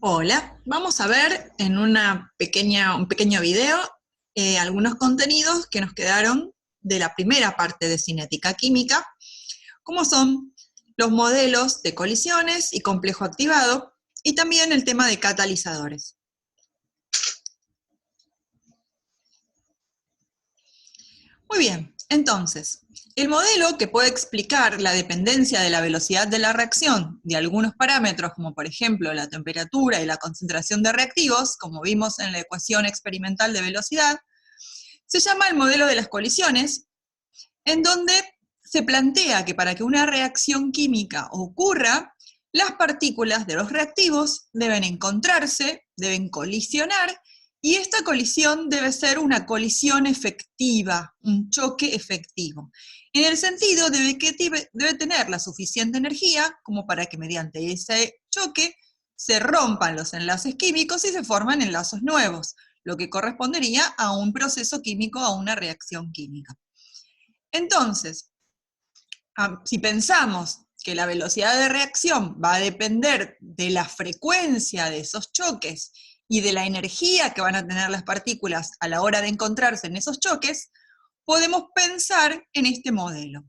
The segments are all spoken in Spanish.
Hola, vamos a ver en un pequeño video algunos contenidos que nos quedaron de la primera parte de cinética química, como son los modelos de colisiones y complejo activado, y también el tema de catalizadores. Muy bien, entonces, el modelo que puede explicar la dependencia de la velocidad de la reacción de algunos parámetros, como por ejemplo la temperatura y la concentración de reactivos, como vimos en la ecuación experimental de velocidad, se llama el modelo de las colisiones, en donde se plantea que para que una reacción química ocurra, las partículas de los reactivos deben encontrarse, deben colisionar, y esta colisión debe ser una colisión efectiva, un choque efectivo. En el sentido de que debe tener la suficiente energía como para que mediante ese choque se rompan los enlaces químicos y se forman enlazos nuevos, lo que correspondería a un proceso químico, a una reacción química. Entonces, si pensamos que la velocidad de reacción va a depender de la frecuencia de esos choques y de la energía que van a tener las partículas a la hora de encontrarse en esos choques, podemos pensar en este modelo.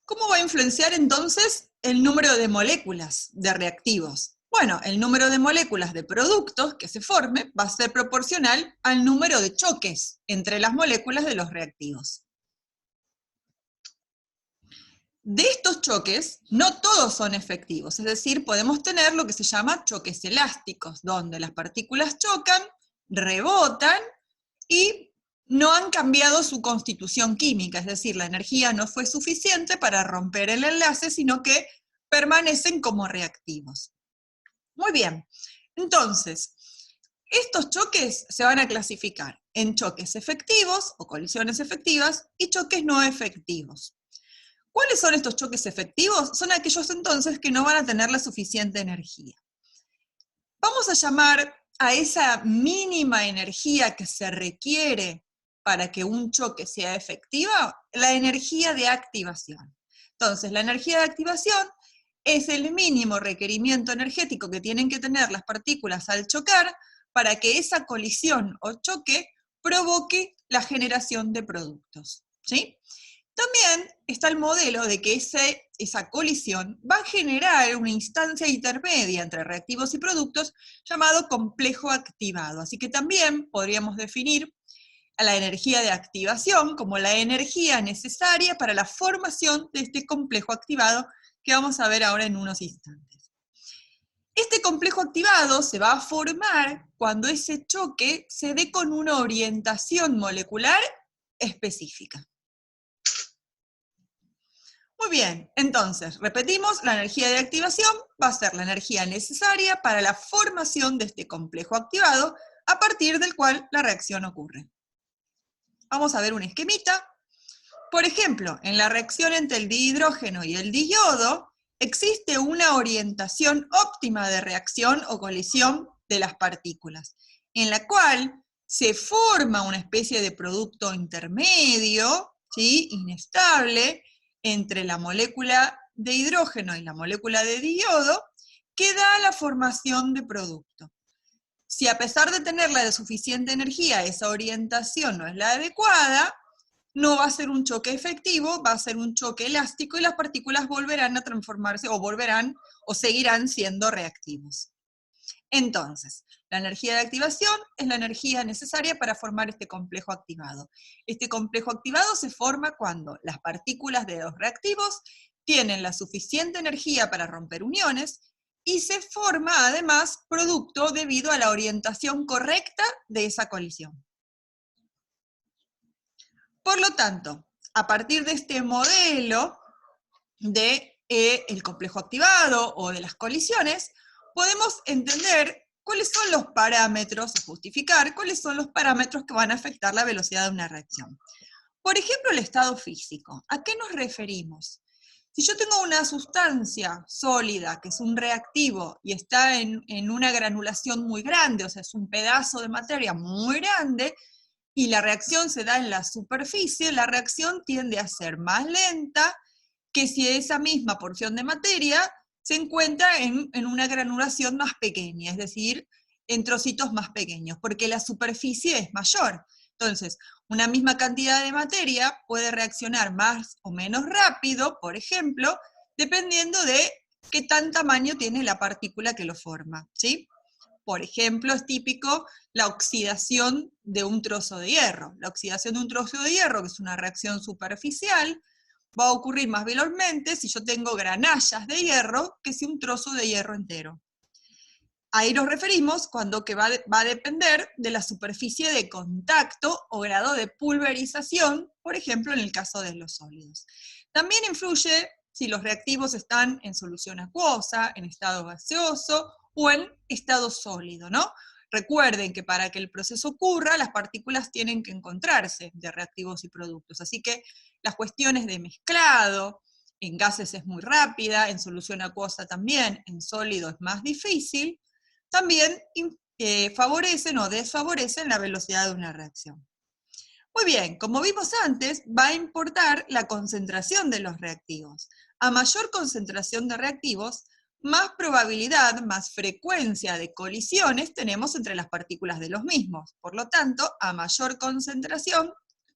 ¿Cómo va a influenciar entonces el número de moléculas de reactivos? Bueno, el número de moléculas de productos que se forme va a ser proporcional al número de choques entre las moléculas de los reactivos. De estos choques, no todos son efectivos, es decir, podemos tener lo que se llama choques elásticos, donde las partículas chocan, rebotan y no han cambiado su constitución química, es decir, la energía no fue suficiente para romper el enlace, sino que permanecen como reactivos. Muy bien, entonces, estos choques se van a clasificar en choques efectivos o colisiones efectivas y choques no efectivos. ¿Cuáles son estos choques efectivos? Son aquellos entonces que no van a tener la suficiente energía. Vamos a llamar a esa mínima energía que se requiere para que un choque sea efectiva, la energía de activación. Entonces, la energía de activación es el mínimo requerimiento energético que tienen que tener las partículas al chocar para que esa colisión o choque provoque la generación de productos, ¿sí? También está el modelo de que esa colisión va a generar una instancia intermedia entre reactivos y productos llamado complejo activado. Así que también podríamos definir a la energía de activación como la energía necesaria para la formación de este complejo activado que vamos a ver ahora en unos instantes. Este complejo activado se va a formar cuando ese choque se dé con una orientación molecular específica. Muy bien, entonces, repetimos, la energía de activación va a ser la energía necesaria para la formación de este complejo activado a partir del cual la reacción ocurre. Vamos a ver un esquemita. Por ejemplo, en la reacción entre el dihidrógeno y el diyodo, existe una orientación óptima de reacción o colisión de las partículas, en la cual se forma una especie de producto intermedio, ¿sí?, inestable, entre la molécula de hidrógeno y la molécula de diyodo, que da la formación de producto. Si a pesar de tener la suficiente energía, esa orientación no es la adecuada, no va a ser un choque efectivo, va a ser un choque elástico y las partículas volverán a transformarse o seguirán siendo reactivos. Entonces, la energía de activación es la energía necesaria para formar este complejo activado. Este complejo activado se forma cuando las partículas de los reactivos tienen la suficiente energía para romper uniones y se forma además producto debido a la orientación correcta de esa colisión. Por lo tanto, a partir de este modelo del complejo activado o de las colisiones, podemos entender cuáles son los parámetros, o justificar cuáles son los parámetros que van a afectar la velocidad de una reacción. Por ejemplo, el estado físico. ¿A qué nos referimos? Si yo tengo una sustancia sólida, que es un reactivo, y está en una granulación muy grande, o sea, es un pedazo de materia muy grande, y la reacción se da en la superficie, la reacción tiende a ser más lenta que si esa misma porción de materia se encuentra en una granulación más pequeña, es decir, en trocitos más pequeños, porque la superficie es mayor. Entonces, una misma cantidad de materia puede reaccionar más o menos rápido, por ejemplo, dependiendo de qué tan tamaño tiene la partícula que lo forma, ¿sí? Por ejemplo, es típico la oxidación de un trozo de hierro. La oxidación de un trozo de hierro, que es una reacción superficial, va a ocurrir más velozmente si yo tengo granallas de hierro que si un trozo de hierro entero. Ahí nos referimos cuando que va a depender de la superficie de contacto o grado de pulverización, por ejemplo, en el caso de los sólidos. También influye si los reactivos están en solución acuosa, en estado gaseoso o en estado sólido, ¿no? Recuerden que para que el proceso ocurra, las partículas tienen que encontrarse de reactivos y productos. Así que las cuestiones de mezclado, en gases es muy rápida, en solución acuosa también, en sólido es más difícil, también favorecen o desfavorecen la velocidad de una reacción. Muy bien, como vimos antes, va a importar la concentración de los reactivos. A mayor concentración de reactivos, más probabilidad, más frecuencia de colisiones tenemos entre las partículas de los mismos. Por lo tanto, a mayor concentración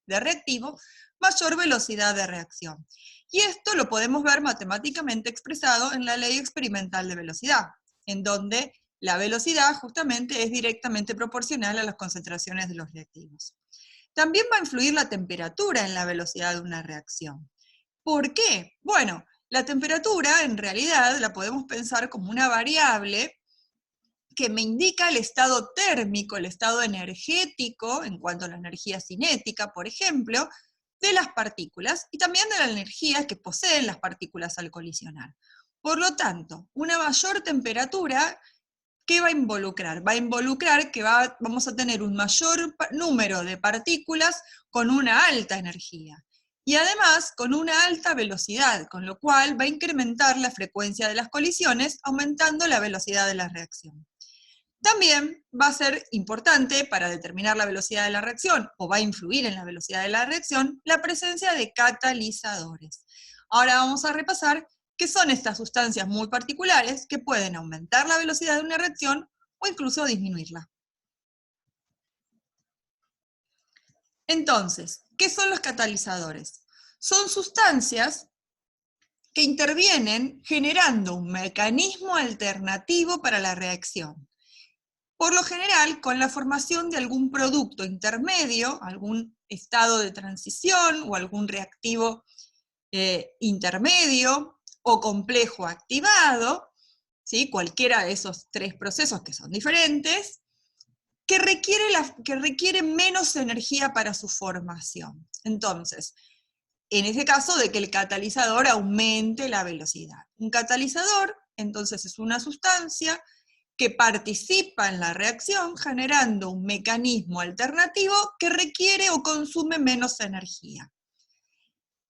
de reactivo, mayor velocidad de reacción. Y esto lo podemos ver matemáticamente expresado en la ley experimental de velocidad, en donde la velocidad justamente es directamente proporcional a las concentraciones de los reactivos. También va a influir la temperatura en la velocidad de una reacción. ¿Por qué? Bueno, la temperatura en realidad la podemos pensar como una variable que me indica el estado térmico, el estado energético, en cuanto a la energía cinética, por ejemplo, de las partículas, y también de la energía que poseen las partículas al colisionar. Por lo tanto, una mayor temperatura, ¿qué va a involucrar? Va a involucrar que vamos a tener un mayor número de partículas con una alta energía. Y además con una alta velocidad, con lo cual va a incrementar la frecuencia de las colisiones, aumentando la velocidad de la reacción. También va a ser importante para determinar la velocidad de la reacción, o va a influir en la velocidad de la reacción, la presencia de catalizadores. Ahora vamos a repasar qué son estas sustancias muy particulares que pueden aumentar la velocidad de una reacción o incluso disminuirla. Entonces, ¿qué son los catalizadores? Son sustancias que intervienen generando un mecanismo alternativo para la reacción. Por lo general, con la formación de algún producto intermedio, algún estado de transición o algún reactivo intermedio o complejo activado, ¿sí? Cualquiera de esos tres procesos que son diferentes, que requiere menos energía para su formación. Entonces, en ese caso de que el catalizador aumente la velocidad. Un catalizador, entonces, es una sustancia que participa en la reacción generando un mecanismo alternativo que requiere o consume menos energía.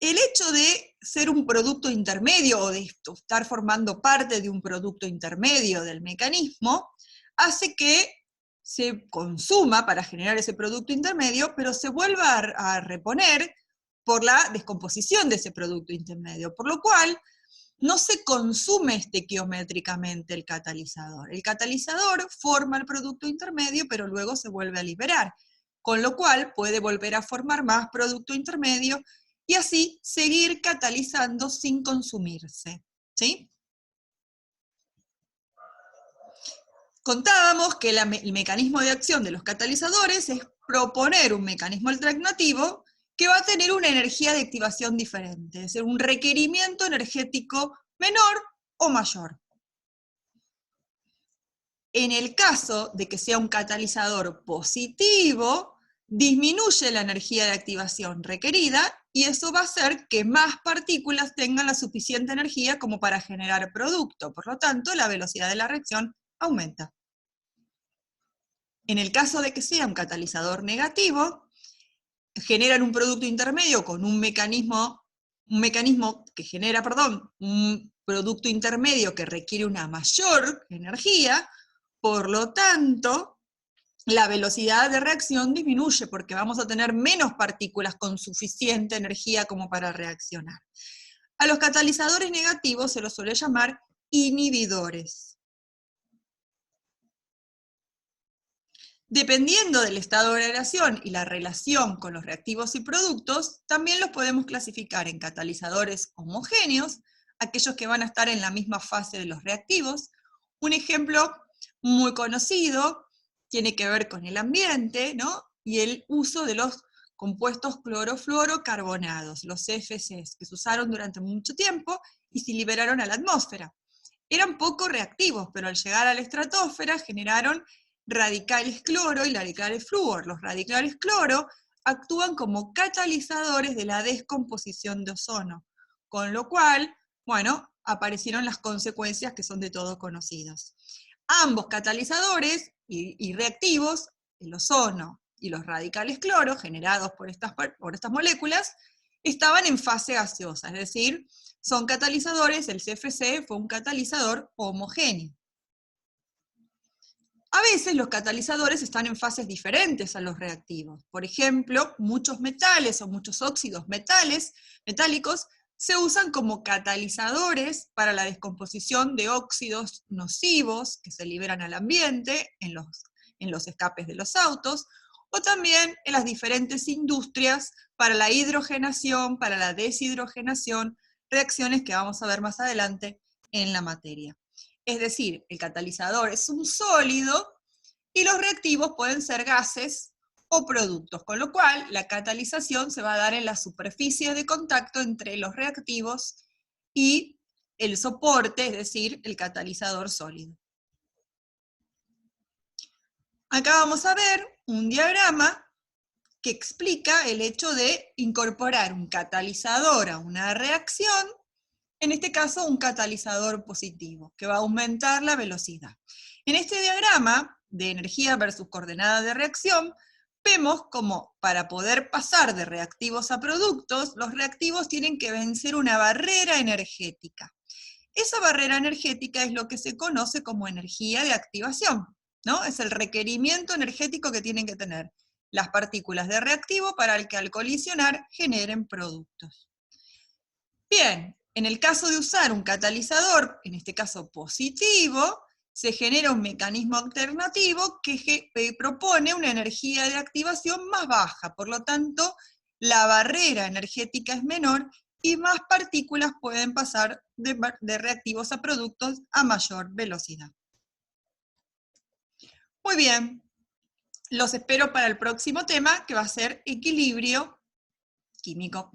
El hecho de ser un producto intermedio o de estar formando parte de un producto intermedio del mecanismo hace que se consuma para generar ese producto intermedio, pero se vuelva a reponer por la descomposición de ese producto intermedio, por lo cual no se consume estequiométricamente el catalizador. El catalizador forma el producto intermedio, pero luego se vuelve a liberar, con lo cual puede volver a formar más producto intermedio y así seguir catalizando sin consumirse, ¿sí? Contábamos que el mecanismo de acción de los catalizadores es proponer un mecanismo alternativo que va a tener una energía de activación diferente, es decir, un requerimiento energético menor o mayor. En el caso de que sea un catalizador positivo, disminuye la energía de activación requerida y eso va a hacer que más partículas tengan la suficiente energía como para generar producto. Por lo tanto, la velocidad de la reacción aumenta. En el caso de que sea un catalizador negativo, generan un producto intermedio con un mecanismo que genera, un producto intermedio que requiere una mayor energía, por lo tanto, la velocidad de reacción disminuye porque vamos a tener menos partículas con suficiente energía como para reaccionar. A los catalizadores negativos se los suele llamar inhibidores. Dependiendo del estado de reacción y la relación con los reactivos y productos, también los podemos clasificar en catalizadores homogéneos, aquellos que van a estar en la misma fase de los reactivos. Un ejemplo muy conocido tiene que ver con el ambiente, ¿no? Y el uso de los compuestos clorofluorocarbonados, los CFCs, que se usaron durante mucho tiempo y se liberaron a la atmósfera. Eran poco reactivos, pero al llegar a la estratosfera generaron radicales cloro y radicales flúor. Los radicales cloro actúan como catalizadores de la descomposición de ozono, con lo cual, bueno, aparecieron las consecuencias que son de todos conocidas. Ambos catalizadores y reactivos, el ozono y los radicales cloro generados por estas moléculas, estaban en fase gaseosa, es decir, son catalizadores, el CFC fue un catalizador homogéneo. A veces los catalizadores están en fases diferentes a los reactivos. Por ejemplo, muchos metales o muchos óxidos metálicos se usan como catalizadores para la descomposición de óxidos nocivos que se liberan al ambiente en los escapes de los autos, o también en las diferentes industrias para la hidrogenación, para la deshidrogenación, reacciones que vamos a ver más adelante en la materia. Es decir, el catalizador es un sólido y los reactivos pueden ser gases o productos, con lo cual la catalización se va a dar en la superficie de contacto entre los reactivos y el soporte, es decir, el catalizador sólido. Acá vamos a ver un diagrama que explica el hecho de incorporar un catalizador a una reacción, en este caso un catalizador positivo, que va a aumentar la velocidad. En este diagrama de energía versus coordenada de reacción, vemos como para poder pasar de reactivos a productos, los reactivos tienen que vencer una barrera energética. Esa barrera energética es lo que se conoce como energía de activación, ¿no? Es el requerimiento energético que tienen que tener las partículas de reactivo para que al colisionar generen productos. Bien, en el caso de usar un catalizador, en este caso positivo, se genera un mecanismo alternativo que propone una energía de activación más baja, por lo tanto, la barrera energética es menor y más partículas pueden pasar de reactivos a productos a mayor velocidad. Muy bien, los espero para el próximo tema, que va a ser equilibrio químico.